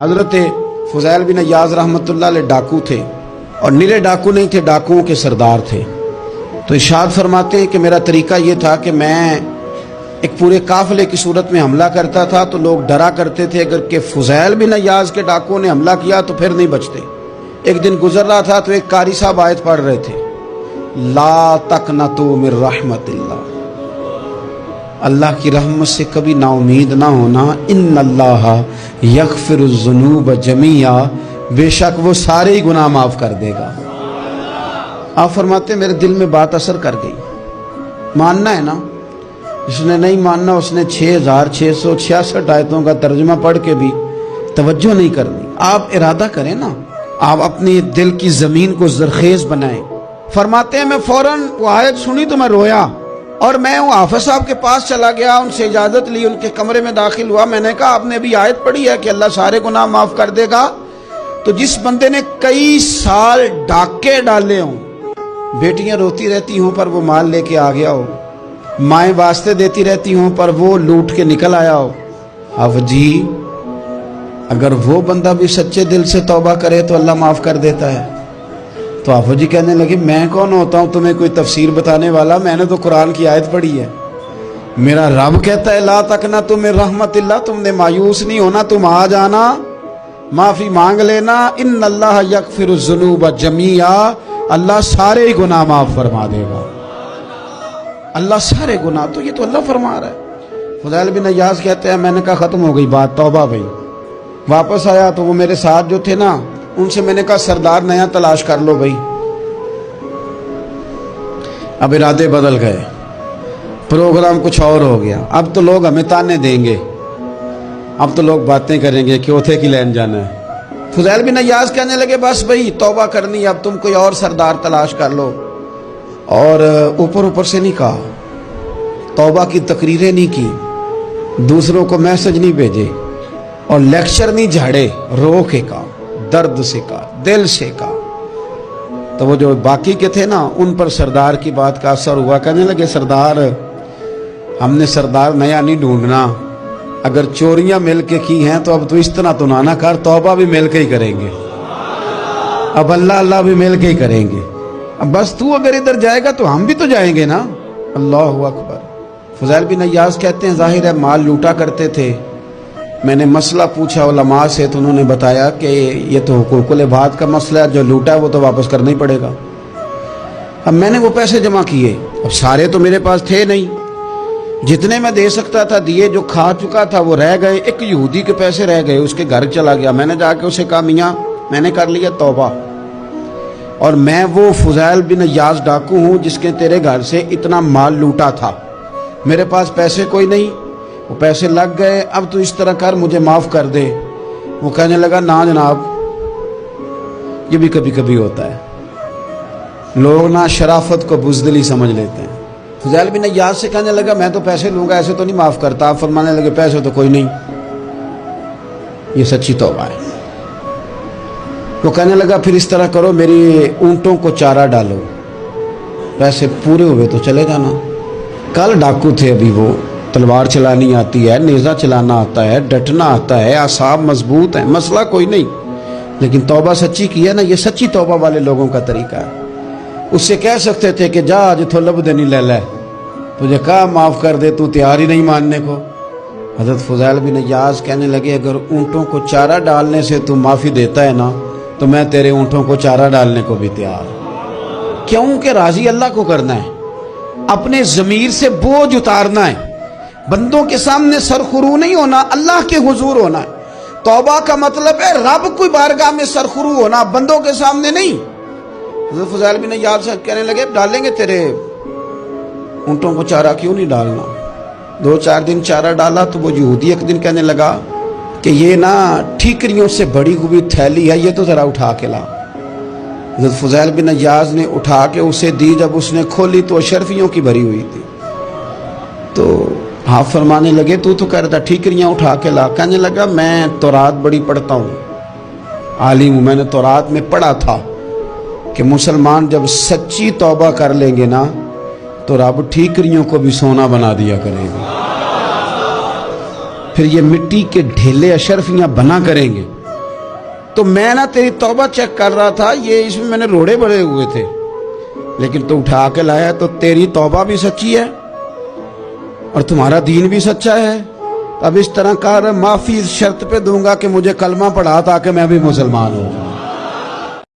حضرت فضیل بن عیاض رحمۃ اللہ علیہ ڈاکو تھے، اور نیلے ڈاکو نہیں تھے، ڈاکوؤں کے سردار تھے۔ تو ارشاد فرماتے ہیں کہ میرا طریقہ یہ تھا کہ میں ایک پورے قافلے کی صورت میں حملہ کرتا تھا تو لوگ ڈرا کرتے تھے اگر کہ فضیل بن عیاض کے ڈاکوؤں نے حملہ کیا تو پھر نہیں بچتے۔ ایک دن گزر رہا تھا تو ایک قاری صاحب آیت پڑھ رہے تھے، لا تقنطوا من رحمت اللہ، اللہ کی رحمت سے کبھی نا امید نہ ہونا، ان اللہ یغفر الذنوب جمیعا، بے شک وہ سارے ہی گناہ معاف کر دے گا۔ آپ فرماتے ہیں میرے دل میں بات اثر کر گئی، ماننا ہے نا۔ جس نے نہیں ماننا اس نے 6666 آیتوں کا ترجمہ پڑھ کے بھی توجہ نہیں کرنی۔ آپ ارادہ کریں نا، آپ اپنی دل کی زمین کو زرخیز بنائیں۔ فرماتے ہیں میں فوراً وہ آیت سنی تو میں رویا، اور میں وہ حافظ صاحب کے پاس چلا گیا، ان سے اجازت لی، ان کے کمرے میں داخل ہوا۔ میں نے کہا آپ نے ابھی آیت پڑھی ہے کہ اللہ سارے گناہ معاف کر دے گا؟ تو جس بندے نے کئی سال ڈاکے ڈالے ہوں، بیٹیاں روتی رہتی ہوں پر وہ مال لے کے آ گیا ہو، مائیں واسطے دیتی رہتی ہوں پر وہ لوٹ کے نکل آیا ہو، اب جی اگر وہ بندہ بھی سچے دل سے توبہ کرے تو اللہ معاف کر دیتا ہے۔ تو آفو جی کہنے لگے میں کون ہوتا ہوں تمہیں کوئی تفسیر بتانے والا، میں نے تو قرآن کی آیت پڑھی ہے، میرا رب کہتا ہے لا تقنطوا من رحمت اللہ، تم نے مایوس نہیں ہونا، تم آ جانا، معافی مانگ لینا، ان اللہ یغفر الذنوب جمیعا، اللہ سارے ہی گناہ معاف فرما دے گا، اللہ سارے گناہ۔ تو یہ تو اللہ فرما رہا ہے۔ فضیل بن عیاض کہتے ہیں میں نے کہا ختم ہو گئی بات، توبہ بھائی۔ واپس آیا تو وہ میرے ساتھ جو تھے نا ان سے میں نے کہا سردار نیا تلاش کر لو بھائی۔ اب ارادے بدل گئے، پروگرام کچھ اور ہو گیا۔ اب تو لوگ ہمیں تانے دیں گے، اب تو لوگ باتیں کریں گے کہ اوتھے کی لین جانا ہے۔ فضیل بن عیاض کہنے لگے بس بھائی توبہ کرنی، اب تم کوئی اور سردار تلاش کر لو۔ اور اوپر سے نہیں کہا، توبہ کی تقریریں نہیں کی، دوسروں کو میسج نہیں بھیجے، اور لیکچر نہیں جھاڑے، رو کے کہا، درد سے کہا، دل سے کہا۔ تو وہ جو باقی کے تھے نا ان پر سردار کی بات کا اثر ہوا، کہنے لگے سردار ہم نے سردار نیا نہیں ڈھونڈنا، اگر چوریاں مل کے کی ہیں تو اب تو اس طرح تو نہ کر، توبہ بھی مل کے ہی کریں گے، اب اللہ بھی مل کے ہی کریں گے، اب بس تو اگر ادھر جائے گا تو ہم بھی تو جائیں گے نا۔ اللہ اکبر۔ فضیل بن عیاض کہتے ہیں ظاہر ہے مال لوٹا کرتے تھے، میں نے مسئلہ پوچھا علماء سے تو انہوں نے بتایا کہ یہ تو حقوق العباد کا مسئلہ ہے، جو لوٹا ہے وہ تو واپس کرنا ہی پڑے گا۔ اب میں نے وہ پیسے جمع کیے، اب سارے تو میرے پاس تھے نہیں، جتنے میں دے سکتا تھا دیے، جو کھا چکا تھا وہ رہ گئے، ایک یہودی کے پیسے رہ گئے، اس کے گھر چلا گیا۔ میں نے جا کے اسے کہا میاں میں نے کر لیا توبہ، اور میں وہ فضیل بن عیاض ڈاکو ہوں جس کے تیرے گھر سے اتنا مال لوٹا تھا، میرے پاس پیسے کوئی نہیں، وہ پیسے لگ گئے، اب تو اس طرح کر مجھے معاف کر دے۔ وہ کہنے لگا نا جناب، یہ بھی کبھی کبھی ہوتا ہے، لوگ نا شرافت کو بزدلی سمجھ لیتے ہیں۔ فضیل بن عیاض سے کہنے لگا میں تو پیسے لوں گا، ایسے تو نہیں معاف کرتا۔ آپ فرمانے لگے پیسے تو کوئی نہیں، یہ سچی توبہ ہے۔ وہ کہنے لگا پھر اس طرح کرو میری اونٹوں کو چارہ ڈالو، پیسے پورے ہوئے تو چلے جانا۔ کل ڈاکو تھے، ابھی وہ تلوار چلانی آتی ہے، نیزہ چلانا آتا ہے، ڈٹنا آتا ہے، اعصاب مضبوط ہیں، مسئلہ کوئی نہیں، لیکن توبہ سچی کی ہے نا، یہ سچی توبہ والے لوگوں کا طریقہ ہے۔ اس سے کہہ سکتے تھے کہ جا آج تو لب دینی لے لے، تجھے کہا معاف کر دے، تو تیار ہی نہیں ماننے کو۔ حضرت فضیل بن عیاض کہنے لگے اگر اونٹوں کو چارہ ڈالنے سے تو معافی دیتا ہے نا تو میں تیرے اونٹوں کو چارہ ڈالنے کو بھی تیار ہوں۔ کیوں کہ راضی اللہ کو کرنا ہے، اپنے ضمیر سے بوجھ اتارنا ہے، بندوں کے سامنے سرخرو نہیں ہونا، اللہ کے حضور ہونا ہے۔ توبہ کا مطلب ہے رب کوئی بارگاہ میں سرخرو ہونا، بندوں کے سامنے نہیں۔ حضرت فضیل بن عیاض سے کہنے لگے ڈالیں گے تیرے اونٹوں کو چارہ، کیوں نہیں ڈالنا۔ 2-4 دن چارہ ڈالا تو وہ یہودی ایک دن کہنے لگا کہ یہ نا ٹھیکریوں سے بڑی ہوئی تھیلی ہے، یہ تو ذرا اٹھا کے لا۔ حضرت فضیل بن عیاض نے اٹھا کے اسے دی، جب اس نے کھولی تو اشرفیوں کی بھری ہوئی تھی۔ تو آپ فرمانے لگے تو کہہ رہا تھا ٹھیکریاں اٹھا کے لا۔ کہنے لگا میں تورات بڑی پڑھتا ہوں، عالم ہوں، میں نے تورات میں پڑھا تھا کہ مسلمان جب سچی توبہ کر لیں گے نا تو رب ٹھیکریوں کو بھی سونا بنا دیا کرے گا، پھر یہ مٹی کے ڈھیلے اشرفیاں بنا کریں گے، تو میں نا تیری توبہ چیک کر رہا تھا, یہ اس میں میں نے روڑے بڑے ہوئے تھے, لیکن تو اٹھا کے لایا, تو تیری توبہ بھی سچی ہے اور تمہارا دین بھی سچا ہے. اب اس طرح کر, معافی اس شرط پہ دوں گا کہ مجھے کلمہ پڑھا تاکہ میں بھی مسلمان ہوں.